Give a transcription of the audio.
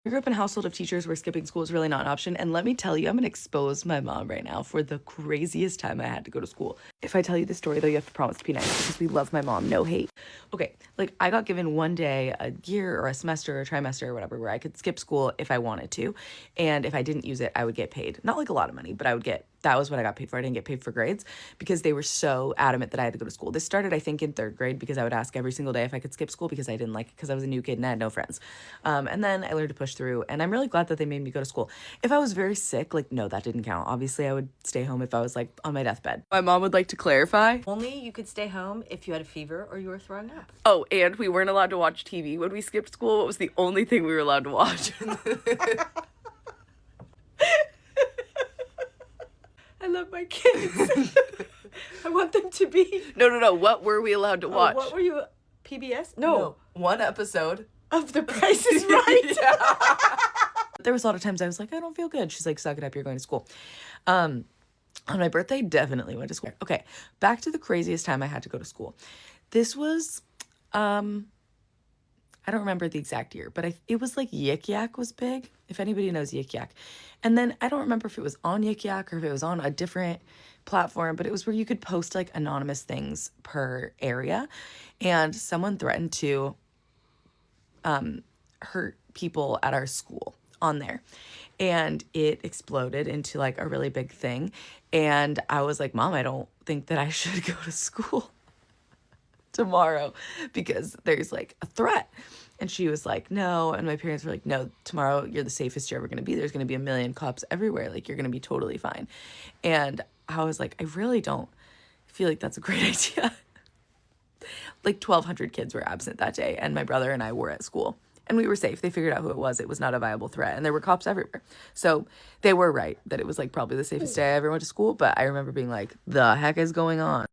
I grew up in a household of teachers where skipping school is really not an option. And let me tell you, I'm going to expose my mom right now for the craziest time I had to go to school. If I tell you the story, though, you have to promise to be nice because we love my mom. No hate. Okay, like I got given one day, a year or a semester or a trimester or whatever, where I could skip school if I wanted to. And if I didn't use it, I would get paid. Not like a lot of money, but that was what I got paid for. I didn't get paid for grades because they were so adamant that I had to go to school. This started, I think, in 3rd grade because I would ask every single day if I could skip school because I didn't like it because I was a new kid and I had no friends. And then I learned to push through, and I'm really glad that they made me go to school. If I was very sick, like, no, that didn't count. Obviously, I would stay home if I was, like, on my deathbed. My mom would like to clarify. Only you could stay home if you had a fever or you were throwing up. Oh, and we weren't allowed to watch TV when we skipped school. What was the only thing we were allowed to watch? I love my kids. I want them to be. No. What were we allowed to watch? What were you? PBS? No. One episode Of The Price is Right. Yeah. There was a lot of times I was like, I don't feel good. She's like, suck it up, you're going to school. On my birthday, definitely went to school. Okay, back to the craziest time I had to go to school. This was, I don't remember the exact year, but it was like Yik Yak was big, if anybody knows Yik Yak. And then I don't remember if it was on Yik Yak or if it was on a different platform, but it was where you could post like anonymous things per area. And someone threatened to hurt people at our school on there, and it exploded into like a really big thing. And I was like, Mom, I don't think that I should go to school tomorrow because there's like a threat. And she was like, no. And my parents were like, no, tomorrow you're the safest you're ever going to be. There's going to be a million cops everywhere. Like, you're going to be totally fine. And I was like, I really don't feel like that's a great idea. Like 1,200 kids were absent that day, and my brother and I were at school, and we were safe. They figured out who it was. It was not a viable threat, and there were cops everywhere. So they were right that it was like probably the safest day I ever went to school, but I remember being like, the heck is going on?